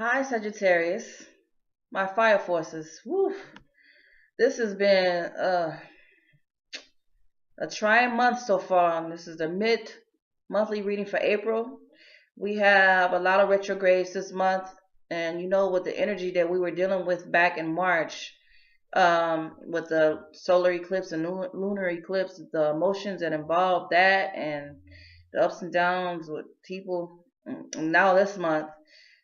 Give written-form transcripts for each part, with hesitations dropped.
Hi, Sagittarius. My fire forces. Woo. This has been a trying month so far. This is the mid monthly reading for April. We have a lot of retrogrades this month, and with the energy that we were dealing with back in March, with the solar eclipse and lunar eclipse, the emotions that involved that, and the ups and downs with people. Now this month,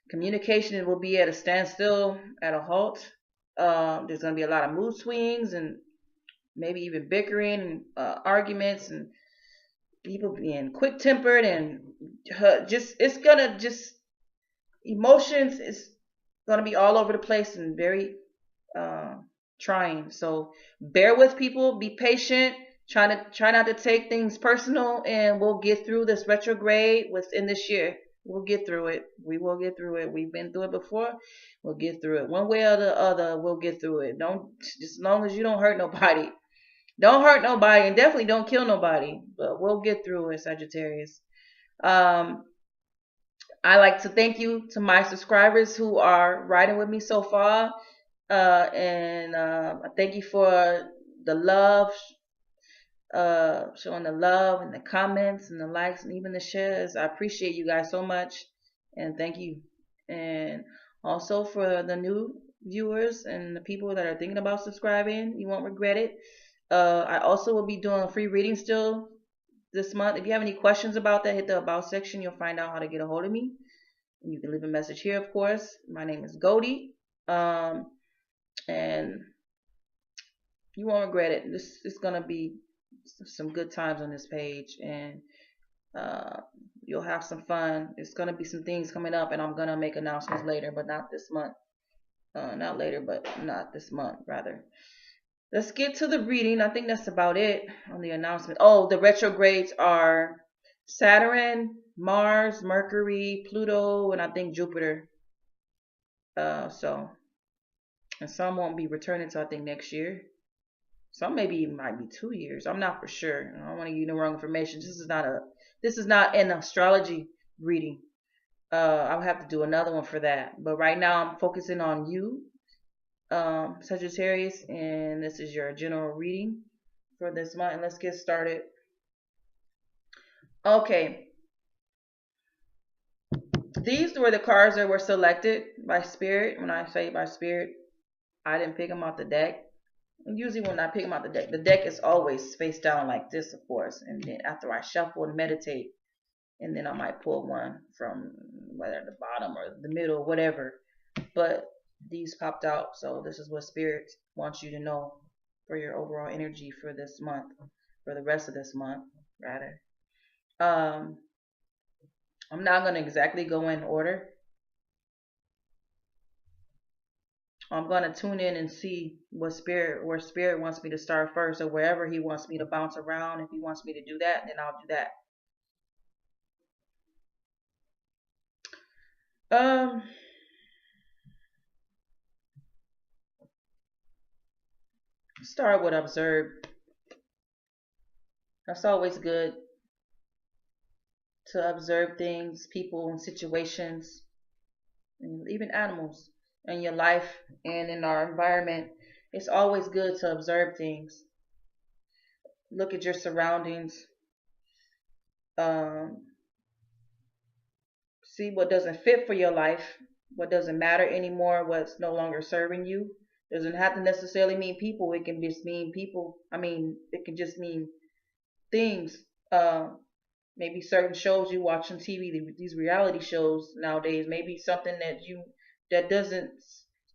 communication will be at a standstill, at a halt. There's going to be a lot of mood swings and maybe even bickering and arguments and people being quick tempered and it's going to just emotions is going to be all over the place and very uh, trying. So bear with people, be patient, try not to take things personal, and we'll get through this retrograde within this year. We'll get through it. We will get through it. We've been through it before. We'll get through it. One way or the other, we'll get through it. Don't Just as long as you don't hurt nobody. Don't hurt nobody, and definitely don't kill nobody. But we'll get through it, Sagittarius. Um, I like to thank you to my subscribers who are riding with me so far. And I thank you for the love, showing the love and the comments and the likes and even the shares. I appreciate you guys so much, and thank you. And also for the new viewers and the people that are thinking about subscribing, you won't regret it. I also will be doing a free reading still this month. If you have any questions about that, hit the about section. You'll find out how to get a hold of me. You can leave a message here, of course. My name is Goldie. And you won't regret it. This is gonna be some good times on this page, and uh, you'll have some fun. It's gonna be some things coming up, and I'm gonna make announcements later, but not this month. Not later, but not this month, rather. Let's get to the reading. I think that's about it on the announcement. Oh, the retrogrades are Saturn, Mars, Mercury, Pluto, and I think Jupiter. And some won't be returning till I think next year. Some maybe might be 2 years. I'm not for sure. I don't want to give you the wrong information. This is not an astrology reading. I'll have to do another one for that. But right now I'm focusing on you, Sagittarius, and this is your general reading for this month. And let's get started. Okay, these were the cards that were selected by Spirit. When I say by Spirit, I didn't pick them out the deck. And usually when I pick them out the deck is always face down like this, of course. And then after I shuffle and meditate, and then I might pull one from whether the bottom or the middle, whatever. But these popped out, so this is what Spirit wants you to know for your overall energy for this month, for the rest of this month, rather. Um, I'm not gonna exactly go in order. I'm gonna tune in and see where Spirit wants me to start first, or wherever he wants me to bounce around. If he wants me to do that, then I'll do that. Um, start with observe. That's always good to observe things, people, and situations, and even animals in your life and in our environment. It's always good to observe things. Look at your surroundings. Um, See what doesn't fit for your life, what doesn't matter anymore, what's no longer serving you. Doesn't have to necessarily mean people. It can just mean people. I mean, it can just mean things. Maybe certain shows you watch on TV, these reality shows nowadays. Maybe something that doesn't.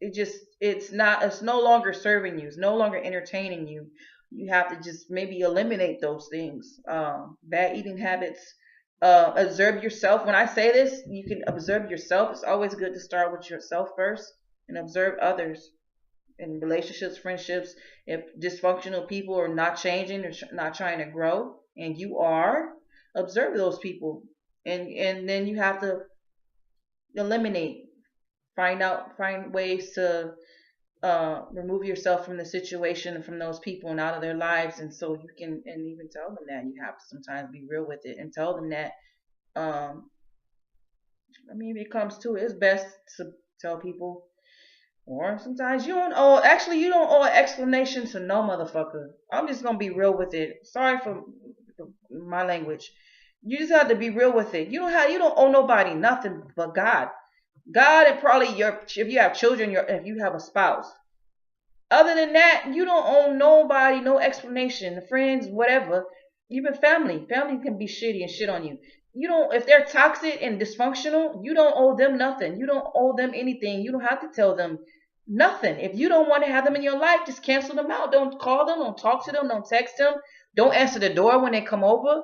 It's no longer serving you. It's no longer entertaining you. You have to just maybe eliminate those things. Bad eating habits. Observe yourself. When I say this, you can observe yourself. It's always good to start with yourself first and observe others in relationships, friendships. If dysfunctional people are not changing or not trying to grow, and you are, observe those people, and then you have to eliminate, find ways to remove yourself from the situation and from those people and out of their lives. And so you can, and even tell them that you have to sometimes be real with it and tell them that. um I mean, if it comes to it, it's best tell people. Or sometimes you don't owe, actually, you don't owe an explanation to no motherfucker. I'm just going to be real with it. Sorry for my language. You just have to be real with it. You don't owe nobody nothing but God. God and probably if you have children, if you have a spouse. Other than that, you don't owe nobody no explanation. Friends, whatever. Even family. Family can be shitty and shit on you. You don't, if they're toxic and dysfunctional, you don't owe them nothing. You don't owe them anything. You don't have to tell them nothing. If you don't want to have them in your life, just cancel them out. Don't call them. Don't talk to them. Don't text them. Don't answer the door when they come over.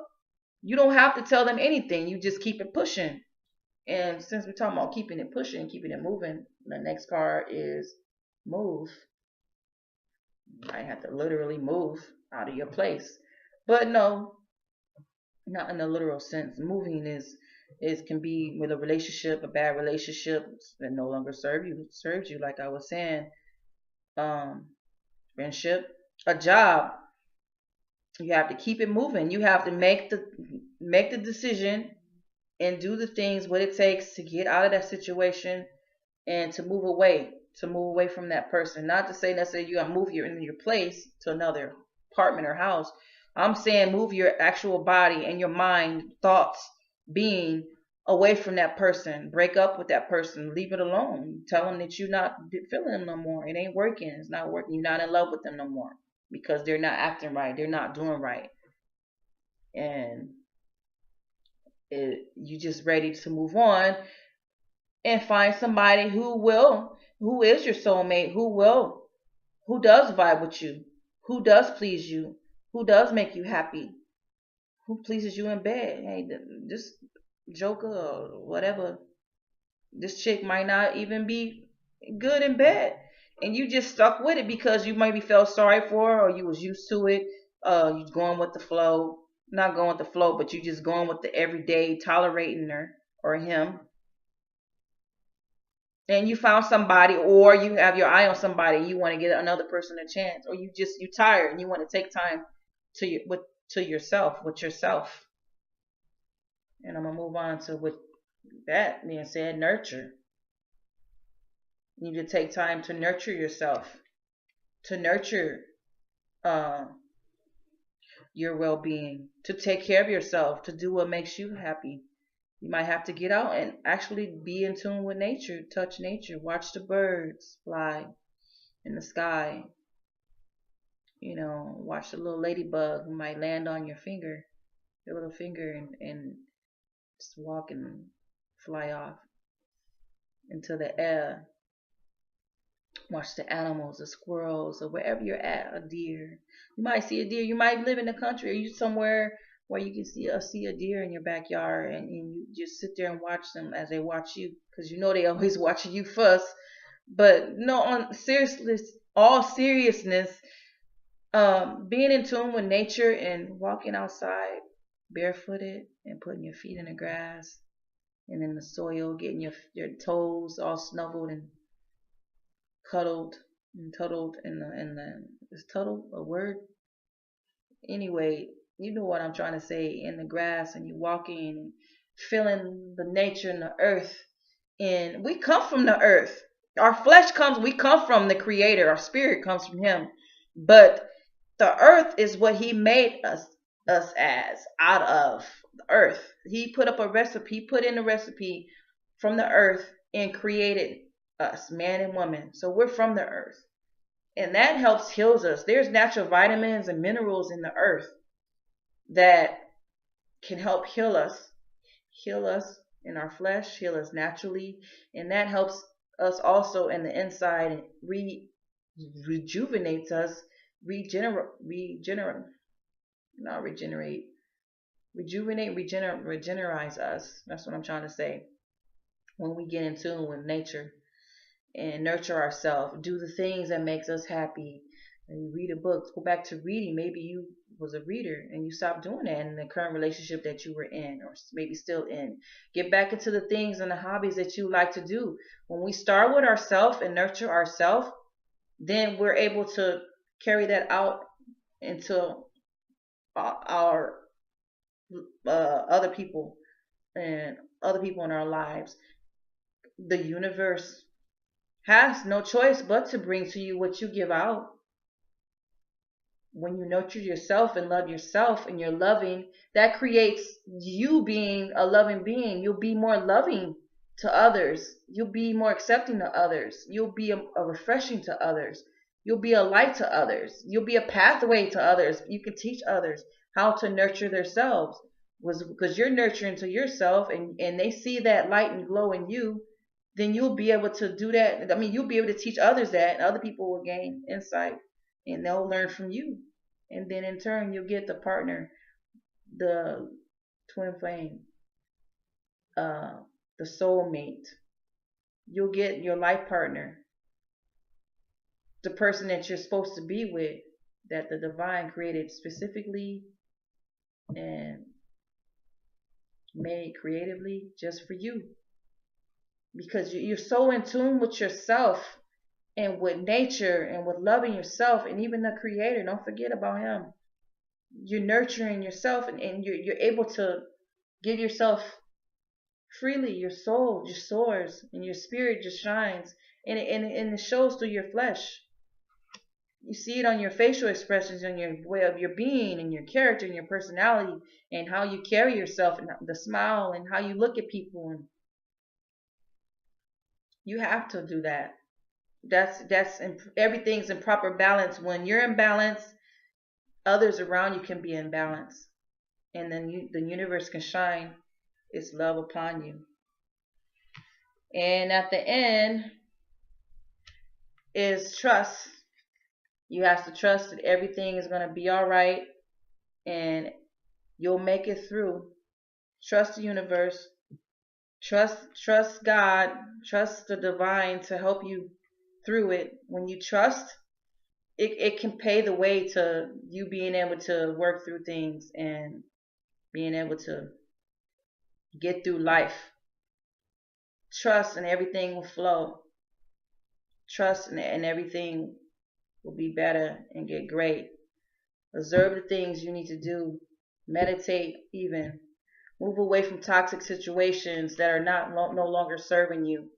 You don't have to tell them anything. You just keep it pushing. And since we're talking about keeping it pushing, keeping it moving, the next card is move. You might have to literally move out of your place. But no, not in the literal sense. Moving is can be with a relationship, a bad relationship that no longer serves you, like I was saying. Um, Friendship, a job. You have to keep it moving. You have to make the decision and do the things what it takes to get out of that situation and to move away from that person. Not to say necessarily you gotta move your place to another apartment or house. I'm saying move your actual body and your mind, thoughts, being away from that person. Break up with that person. Leave it alone. Tell them that you're not feeling them no more. It ain't working. It's not working. You're not in love with them no more because they're not acting right. They're not doing right. And you just ready to move on and find somebody who is your soulmate, who does vibe with you, who does please you, who does make you happy, who pleases you in bed. Hey, this joker or whatever, this chick might not even be good in bed, and you just stuck with it because you maybe felt sorry for her or you was used to it. You going with the flow, not going with the flow, but you just going with the everyday, tolerating her or him. And you found somebody, or you have your eye on somebody, and you want to get another person a chance, or you tired and you want to take time to yourself with yourself. And I'm gonna move on to with that being said, nurture. You need to take time to nurture yourself, to nurture uh, your well-being, to take care of yourself, to do what makes you happy. You might have to get out and actually be in tune with nature, touch nature, watch the birds fly in the sky. Watch the little ladybug who might land on your little finger, and just walk and fly off into the air. Watch the animals, the squirrels, or wherever you're at, a deer. You might see a deer. You might live in the country, or you somewhere where you can see a deer in your backyard, and you just sit there and watch them as they watch you, because they always watching you first. But no, on seriousness, all seriousness, being in tune with nature and walking outside barefooted and putting your feet in the grass and in the soil, getting your toes all snuggled and cuddled and tuddled is tuddle a word? Anyway, you know what I'm trying to say, in the grass, and you walking and feeling the nature and the earth. And we come from the earth. We come from the creator. Our spirit comes from him. But the earth is what he made us as, out of the earth. He put up a recipe, put in a recipe from the earth and created us, man and woman. So we're from the earth. And that heals us. There's natural vitamins and minerals in the earth that can help heal us in our flesh, heal us naturally, and that helps us also in the inside and rejuvenates us, regenerize us. That's what I'm trying to say. When we get in tune with nature and nurture ourselves, do the things that makes us happy. And you read a book, go back to reading. Maybe you was a reader and you stopped doing that in the current relationship that you were in, or maybe still in. Get back into the things and the hobbies that you like to do. When we start with ourselves and nurture ourselves, then we're able to carry that out into our other people and other people in our lives. The universe has no choice but to bring to you what you give out. When you nurture yourself and love yourself and you're loving, that creates you being a loving being. You'll be more loving to others. You'll be more accepting to others. You'll be a refreshing to others. You'll be a light to others. You'll be a pathway to others. You can teach others how to nurture themselves. Was because you're nurturing to yourself, and they see that light and glow in you, then you'll be able to do that. I mean, you'll be able to teach others that, and other people will gain insight and they'll learn from you. And then in turn, you'll get the partner, the twin flame, uh, the soulmate. You'll get your life partner, the person that you're supposed to be with, that the divine created specifically and made creatively just for you. Because you're so in tune with yourself and with nature and with loving yourself and even the creator. Don't forget about him. You're nurturing yourself, and you're able to give yourself freely. Your soul just soars and your spirit just shines, and it shows through your flesh. You see it on your facial expressions, on your way of your being and your character and your personality and how you carry yourself and the smile and how you look at people. And you have to do that. Everything's in proper balance. When you're in balance, others around you can be in balance, and then the universe can shine its love upon you. And at the end is trust. You have to trust that everything is going to be all right, and you'll make it through. Trust the universe. Trust God. Trust the divine to help you through it. When you trust, it can pay the way to you being able to work through things and being able to get through life. Trust and everything will flow. Trust and everything will be better and get great. Observe the things you need to do. Meditate even. Move away from toxic situations that are no longer serving you.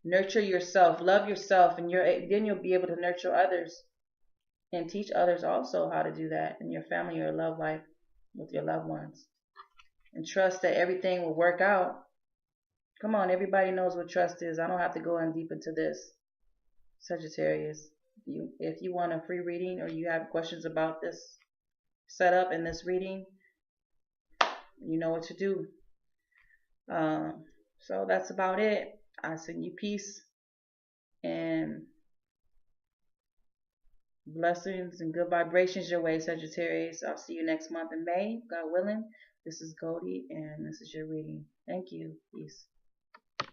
Nurture yourself. Love yourself, and then you'll be able to nurture others and teach others also how to do that in your family or love life with your loved ones. And trust that everything will work out. Come on, everybody knows what trust is. I don't have to go in deep into this. Sagittarius, if you want a free reading or you have questions about this setup and this reading, you know what to do. So that's about it. I send you peace and blessings and good vibrations your way, Sagittarius. I'll see you next month in May, God willing. This is Goldie, and this is your reading. Thank you. Peace.